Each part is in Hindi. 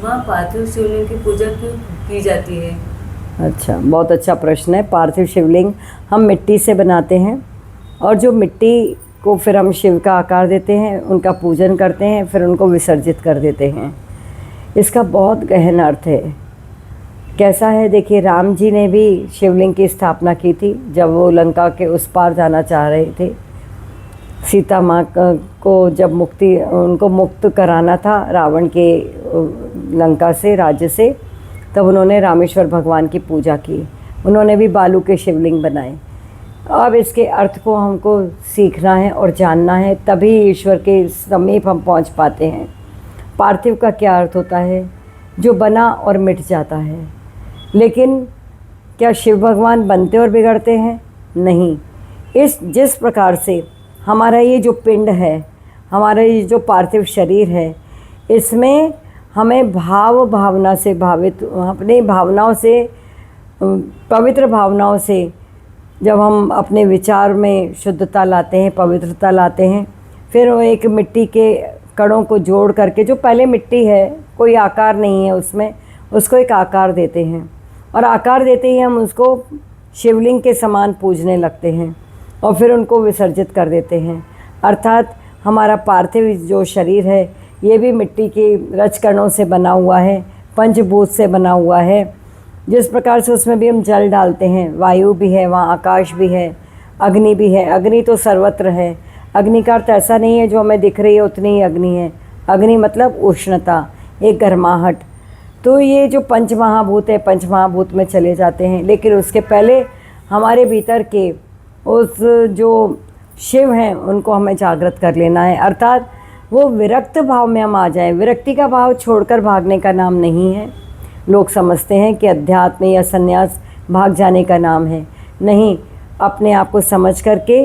वहाँ पार्थिव शिवलिंग की पूजा क्यों की जाती है? अच्छा, बहुत अच्छा प्रश्न है। पार्थिव शिवलिंग हम मिट्टी से बनाते हैं और जो मिट्टी को फिर हम शिव का आकार देते हैं, उनका पूजन करते हैं, फिर उनको विसर्जित कर देते हैं। इसका बहुत गहन अर्थ है। कैसा है, देखिए, राम जी ने भी शिवलिंग की स्थापना की थी जब वो लंका के उस पार जाना चाह रहे थे। सीता माँ को जब उनको मुक्त कराना था रावण के लंका से, राज्य से, तब उन्होंने रामेश्वर भगवान की पूजा की। उन्होंने भी बालू के शिवलिंग बनाए। अब इसके अर्थ को हमको सीखना है और जानना है, तभी ईश्वर के समीप हम पहुंच पाते हैं। पार्थिव का क्या अर्थ होता है? जो बना और मिट जाता है। लेकिन क्या शिव भगवान बनते और बिगड़ते हैं? नहीं। जिस प्रकार से हमारा ये जो पिंड है, हमारा ये जो पार्थिव शरीर है, इसमें हमें भावना से अपनी भावनाओं से, पवित्र भावनाओं से जब हम अपने विचार में शुद्धता लाते हैं, पवित्रता लाते हैं, फिर वो एक मिट्टी के कणों को जोड़ करके, जो पहले मिट्टी है, कोई आकार नहीं है उसमें, उसको एक आकार देते हैं और आकार देते ही हम उसको शिवलिंग के समान पूजने लगते हैं और फिर उनको विसर्जित कर देते हैं। अर्थात हमारा पार्थिव जो शरीर है, ये भी मिट्टी के रजकणों से बना हुआ है, पंचभूत से बना हुआ है। जिस प्रकार से उसमें भी हम जल डालते हैं, वायु भी है, वहाँ आकाश भी है, अग्नि भी है। अग्नि तो सर्वत्र है। अग्नि का अर्थ ऐसा नहीं है जो हमें दिख रही है उतनी ही अग्नि है। अग्नि मतलब उष्णता, एक गर्माहट। तो ये जो पंचमहाभूत है, पंचमहाभूत में चले जाते हैं। लेकिन उसके पहले हमारे भीतर के उस जो शिव हैं, उनको हमें जागृत कर लेना है। अर्थात वो विरक्त भाव में हम आ जाएं। विरक्ति का भाव छोड़कर भागने का नाम नहीं है। लोग समझते हैं कि अध्यात्म या संन्यास भाग जाने का नाम है। नहीं, अपने आप को समझ करके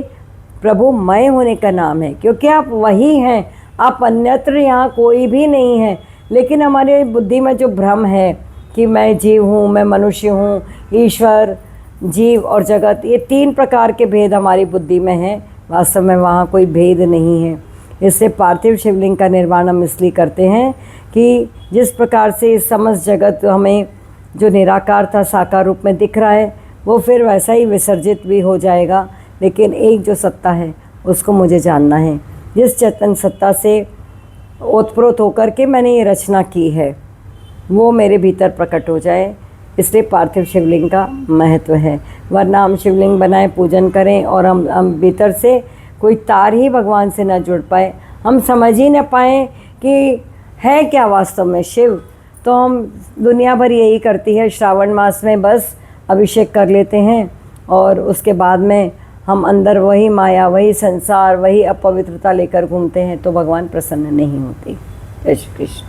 प्रभुमय होने का नाम है, क्योंकि आप वही हैं। आप अन्यत्र यहाँ कोई भी नहीं है। लेकिन हमारे बुद्धि में जो भ्रम है कि मैं जीव हूँ, मैं मनुष्य हूँ, ईश्वर, जीव और जगत, ये तीन प्रकार के भेद हमारी बुद्धि में हैं। वास्तव में वहाँ कोई भेद नहीं है। इससे पार्थिव शिवलिंग का निर्माण हम इसलिए करते हैं कि जिस प्रकार से समस्त जगत हमें जो निराकार था, साकार रूप में दिख रहा है, वो फिर वैसा ही विसर्जित भी हो जाएगा। लेकिन एक जो सत्ता है, उसको मुझे जानना है। जिस चेतन सत्ता से ओतप्रोत होकर के मैंने ये रचना की है, वो मेरे भीतर प्रकट हो जाए। इसलिए पार्थिव शिवलिंग का महत्व है। वरना हम शिवलिंग बनाएं, पूजन करें और हम भीतर से कोई तार ही भगवान से न जुड़ पाए, हम समझ ही न पाएँ कि है क्या वास्तव में शिव। तो हम दुनिया भर यही करती है, श्रावण मास में बस अभिषेक कर लेते हैं और उसके बाद में हम अंदर वही माया, वही संसार, वही अपवित्रता लेकर घूमते हैं, तो भगवान प्रसन्न नहीं होते। जय श्री कृष्ण।